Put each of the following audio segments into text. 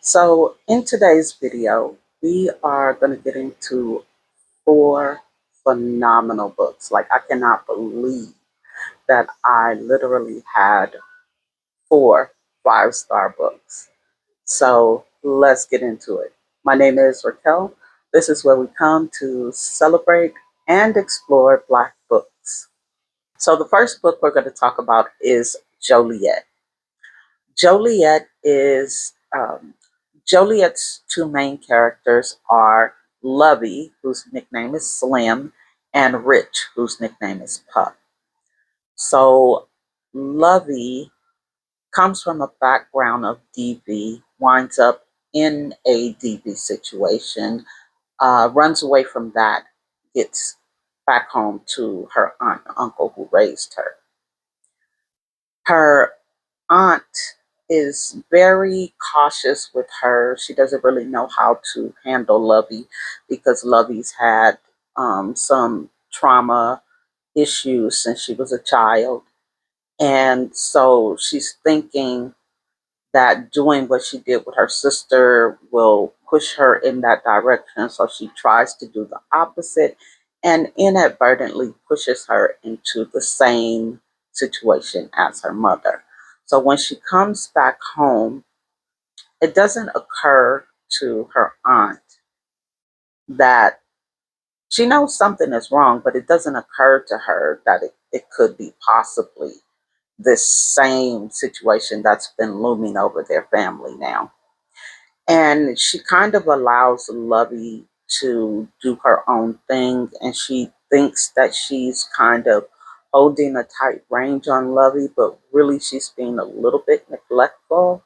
So in today's video, we are going to get into four phenomenal books. Like, I cannot believe that I literally had four five-star books. So let's get into it. My name is Raquel. This is where we come to celebrate and explore Black books. So the first book we're going to talk about is Joliet. Joliet is Joliet's two main characters are Lovey, whose nickname is Slim, and Rich, whose nickname is Pup. So Lovey comes from a background of DV, winds up in a DV situation, runs away from that, gets back home to her aunt and uncle who raised her. Her aunt is very cautious with her. She doesn't really know how to handle Lovey because Lovey's had some trauma issues since she was a child. And so she's thinking that doing what she did with her sister will push her in that direction. So she tries to do the opposite and inadvertently pushes her into the same situation as her mother. So when she comes back home, it doesn't occur to her aunt that she knows something is wrong, but it doesn't occur to her that it could be possibly this same situation that's been looming over their family now. And she kind of allows Lovey to do her own thing, and she thinks that she's kind of holding a tight range on Lovey, but really she's being a little bit neglectful.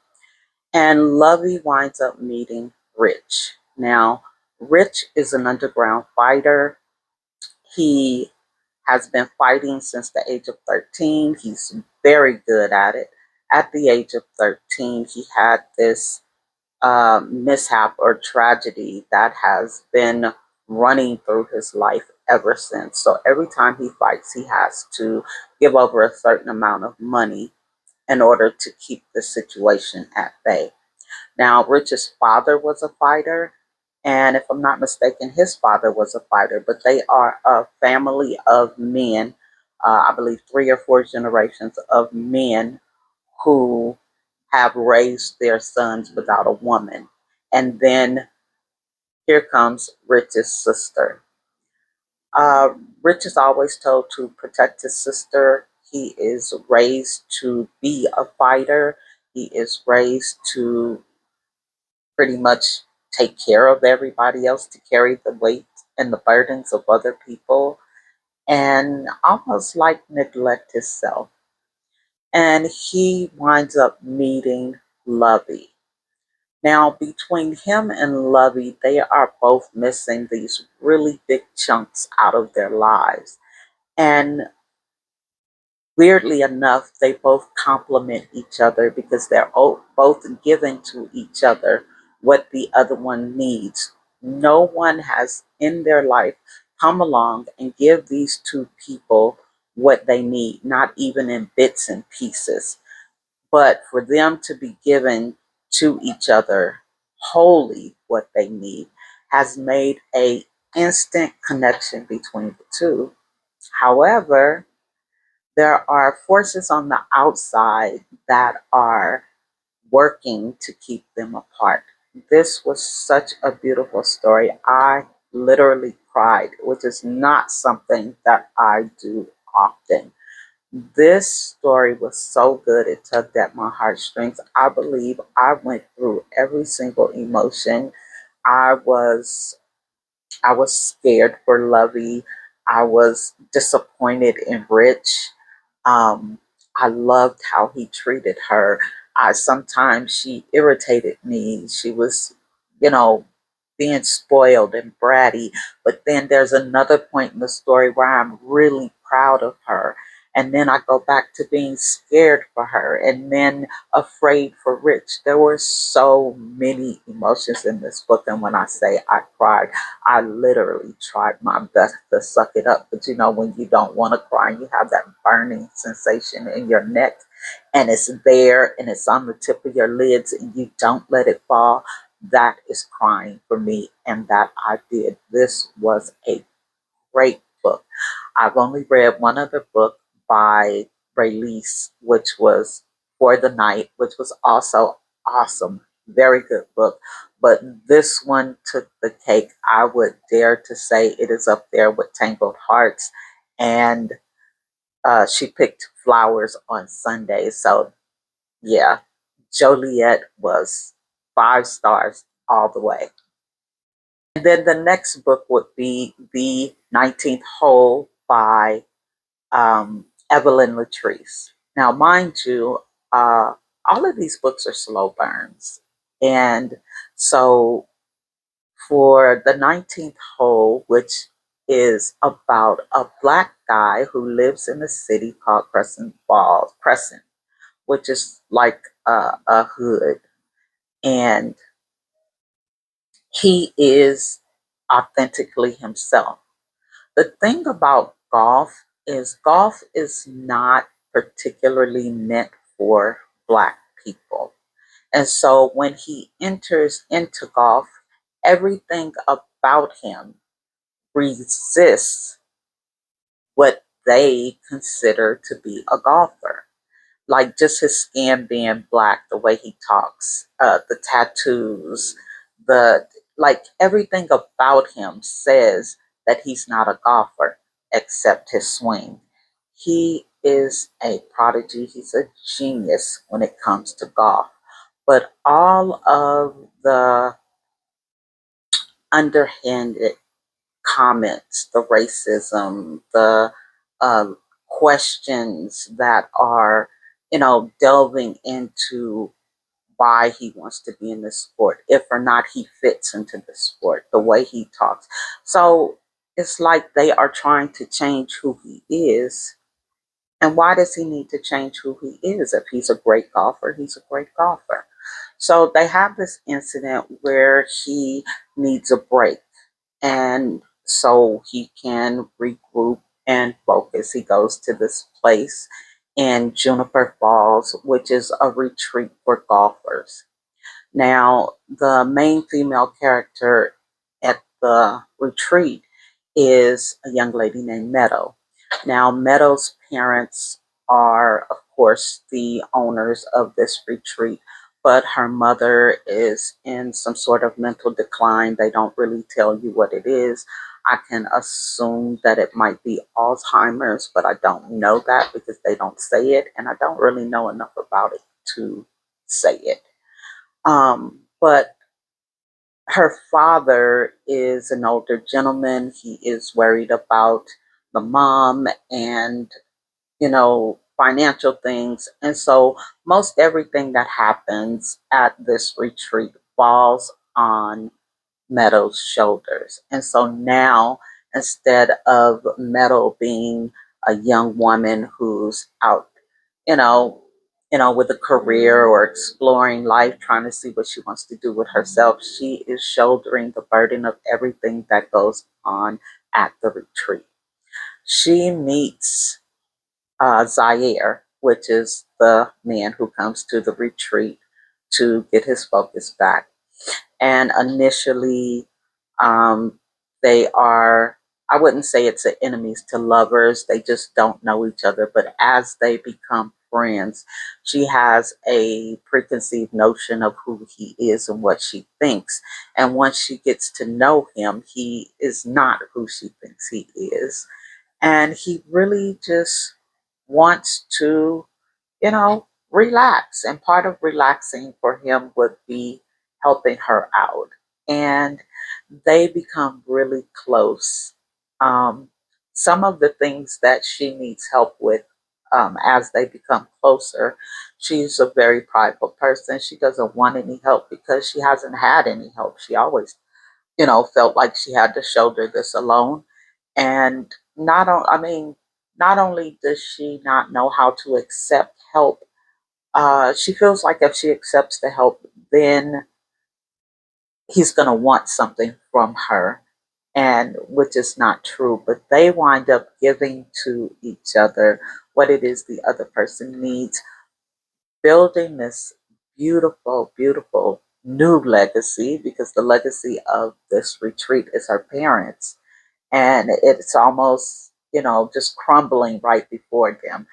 And Lovey winds up meeting Rich. Now, Rich is an underground fighter. He has been fighting since the age of 13. He's very good at it. At the age of 13, he had this mishap or tragedy that has been running through his life ever since. So every time he fights, he has to give over a certain amount of money in order to keep the situation at bay. Now, Rich's father was a fighter, and if I'm not mistaken, his father was a fighter, but they are a family of men, I believe three or four generations of men who have raised their sons without a woman. And then here comes Rich's sister. Uh, Rich is always told to protect his sister. He is raised to be a fighter. He is raised to pretty much take care of everybody else, to carry the weight and the burdens of other people, and almost like neglect himself. And he winds up meeting Lovey. Now, between him and Lovey, they are both missing these really big chunks out of their lives. And weirdly enough, they both complement each other because they're both giving to each other what the other one needs. No one has in their life come along and give these two people what they need, not even in bits and pieces. But for them to be given to each other wholly what they need has made a instant connection between the two. However, there are forces on the outside that are working to keep them apart. This was such a beautiful story. I literally cried, which is not something that I do often. This story was so good, it tugged at my heartstrings. I believe I went through every single emotion. I was I was scared for Lovey. I was disappointed in Rich. I loved how he treated her. I sometimes she irritated me. She was, you know, being spoiled and bratty. But then there's another point in the story where I'm really proud of her. And then I go back to being scared for her and then afraid for Rich. There were so many emotions in this book. And when I say I cried, I literally tried my best to suck it up. But you know, when you don't want to cry, you have that burning sensation in your neck. and it's there and it's on the tip of your lids and you don't let it fall, that is crying for me. And that I did. This was a great book. I've only read one other book by Release, which was For the Night, which was also awesome. Very good book. But this one took the cake. I would dare to say it is up there with Tangled Hearts. And she picked Flowers on Sunday. So, yeah, Joliet was 5 stars all the way. And then the next book would be The 19th Hole by Evelyn Latrice. Now, mind you, all of these books are slow burns. And so for The 19th Hole, which is about a black guy who lives in a city called Crescent, which is like a hood. And he is authentically himself. The thing about golf is not particularly meant for black people. And so when he enters into golf, everything about him resists what they consider to be a golfer. Like just his skin being black, the way he talks, the tattoos, the like everything about him says that he's not a golfer except his swing. He is a prodigy, he's a genius when it comes to golf. But all of the underhanded comments, the racism, the uh, questions that are, delving into why he wants to be in this sport, if or not he fits into the sport, the way he talks. So it's like they are trying to change who he is. And why does he need to change who he is? If he's a great golfer, he's a great golfer. So they have this incident where he needs a break and so he can regroup and focus. He goes to this place in Juniper Falls, which is a retreat for golfers. Now, the main female character at the retreat is a young lady named Meadow. Now, Meadow's parents are, of course, the owners of this retreat, but her mother is in some sort of mental decline. They don't really tell you what it is. I can assume that it might be Alzheimer's, but I don't know that because they don't say it, and I don't really know enough about it to say it. But her father is an older gentleman. He is worried about the mom and, financial things. And so most everything that happens at this retreat falls on Meadow's shoulders. And so now, instead of Meadow being a young woman who's out, you know, with a career or exploring life, trying to see what she wants to do with herself, she is shouldering the burden of everything that goes on at the retreat. She meets Zaire, which is the man who comes to the retreat to get his focus back. And initially, um, they are, I wouldn't say it's enemies to lovers, they just don't know each other. But as they become friends, she has a preconceived notion of who he is and what she thinks. And once she gets to know him, he is not who she thinks he is. And he really just wants to, relax. And part of relaxing for him would be helping her out. And they become really close. Um, some of the things that she needs help with as they become closer, she's a very prideful person. She doesn't want any help because she hasn't had any help. She always, felt like she had to shoulder this alone. And not only does she not know how to accept help, she feels like if she accepts the help, then he's going to want something from her, and which is not true. But they wind up giving to each other what it is the other person needs, building this beautiful, beautiful new legacy, because the legacy of this retreat is her parents. And it's almost, just crumbling right before them.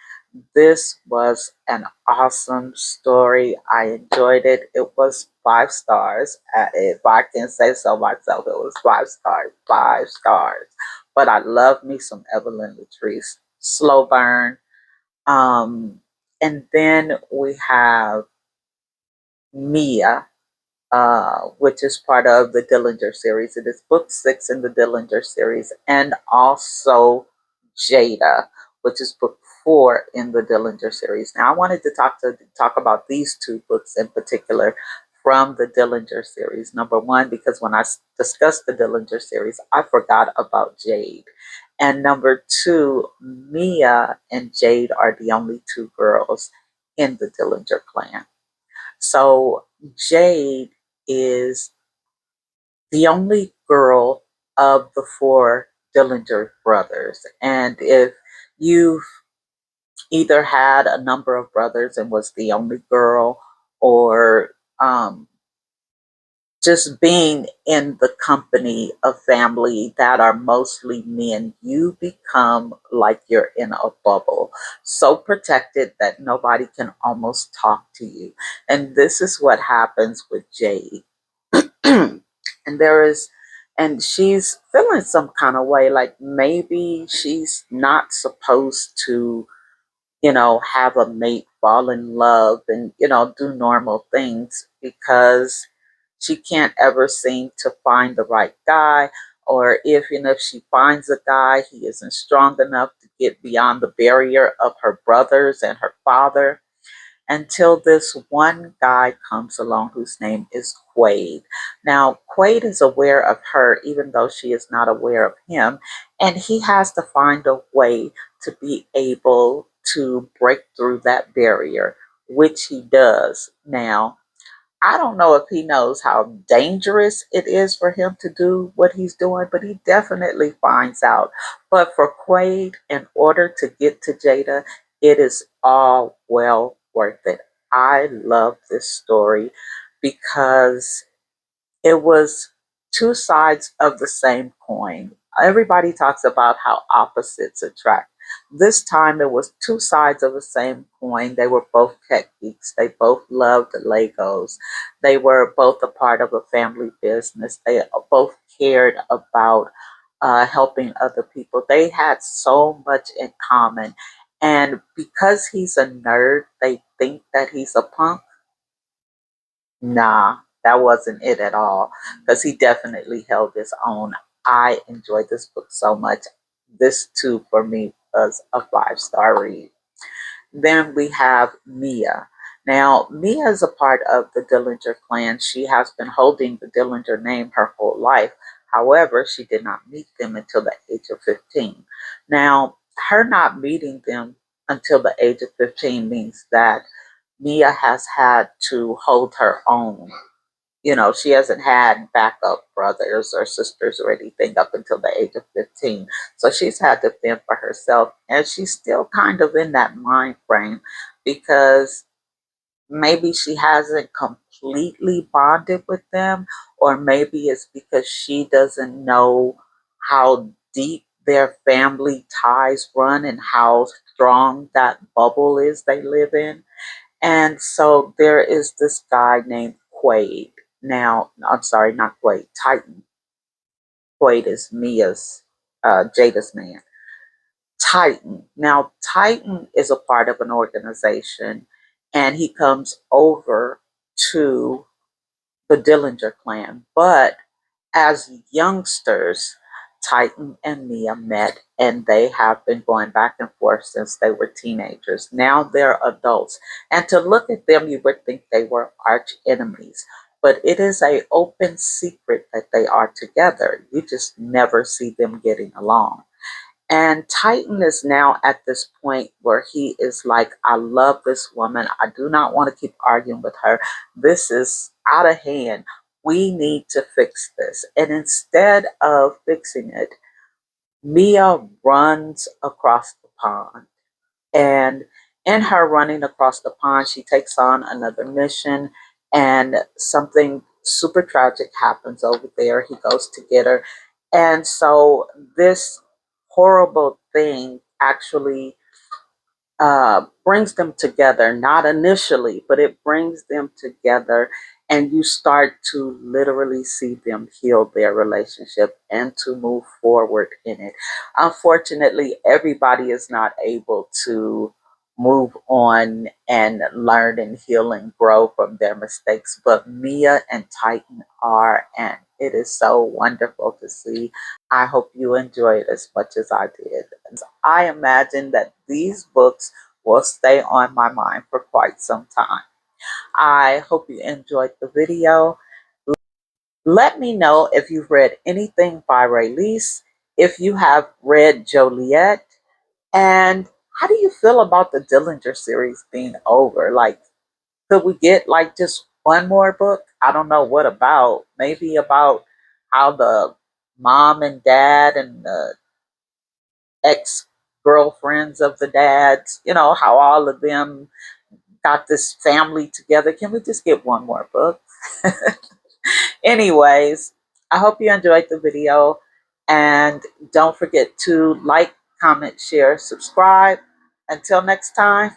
This was an awesome story. I enjoyed it. It was 5 stars. If I can say so myself, it was 5 stars, 5 stars. But I love me some Evelyn Latrice. Slow burn. Um, and then we have Mia, which is part of the Dillinger series. It is book 6 in the Dillinger series, and also Jada, which is book 4 in the Dillinger series. Now, I wanted to talk about these two books in particular from the Dillinger series. Number one, because when I discussed the Dillinger series, I forgot about Jade. And number two, Mia and Jade are the only two girls in the Dillinger clan. So Jade is the only girl of the four Dillinger brothers. And if you've either had a number of brothers and was the only girl, or just being in the company of family that are mostly men, you become like you're in a bubble, so protected that nobody can almost talk to you. And this is what happens with Jade. And there is, and she's feeling some kind of way, like maybe she's not supposed to, have a mate, fall in love, and, do normal things, because she can't ever seem to find the right guy. Or if she finds a guy, he isn't strong enough to get beyond the barrier of her brothers and her father, until this one guy comes along whose name is Quaid. Now, Quaid is aware of her, even though she is not aware of him, and he has to find a way to be able to break through that barrier, which he does. Now, I don't know if he knows how dangerous it is for him to do what he's doing, but he definitely finds out. But for Quaid, in order to get to Jada, it is all well worth it. I love this story because it was two sides of the same coin. Everybody talks about how opposites attract. This time it was two sides of the same coin. They were both tech geeks. They both loved Legos. They were both a part of a family business. They both cared about helping other people. They had so much in common. And because he's a nerd, they think that he's a punk. Nah, that wasn't it at all, because he definitely held his own. I enjoyed this book so much. This too, for me, was a 5 star read. Then we have Mia. Now, Mia is a part of the Dillinger clan. She has been holding the Dillinger name her whole life. However, she did not meet them until the age of 15. Now, her not meeting them until the age of 15 means that Mia has had to hold her own. She hasn't had backup brothers or sisters or anything up until the age of 15. So she's had to fend for herself. And she's still kind of in that mind frame, because maybe she hasn't completely bonded with them, or maybe it's because she doesn't know how deep their family ties run and how strong that bubble is they live in. And so there is this guy named Quaid. Now, I'm sorry, not Quaid, Titan. Quaid is Jada's man. Titan. Now, Titan is a part of an organization, and he comes over to the Dillinger clan. But as youngsters, Titan and Mia met, and they have been going back and forth since they were teenagers. Now they're adults. And to look at them, you would think they were arch enemies. But it is a open secret that they are together. You just never see them getting along. And Titan is now at this point where he is like, I love this woman. I do not want to keep arguing with her. This is out of hand. We need to fix this. And instead of fixing it, Mia runs across the pond. And In her running across the pond, she takes on another mission, and something super tragic happens over there. He goes to get her. And so this horrible thing actually brings them together, not initially, but it brings them together, and you start to literally see them heal their relationship and to move forward in it. Unfortunately, everybody is not able to move on and learn and heal and grow from their mistakes, but Mia and Titan are, and it is so wonderful to see. I hope you enjoy it as much as I did. I imagine that these books will stay on my mind for quite some time. I hope you enjoyed the video. Let me know if you've read anything by Release, if you have read Joliet, and how do you feel about the Dillinger series being over? Like, could we get like just one more book? I don't know what about. Maybe about how the mom and dad and the ex girlfriends of the dads, how all of them got this family together. Can we just get one more book? Anyways, I hope you enjoyed the video, and don't forget to like, comment, share, subscribe. Until next time.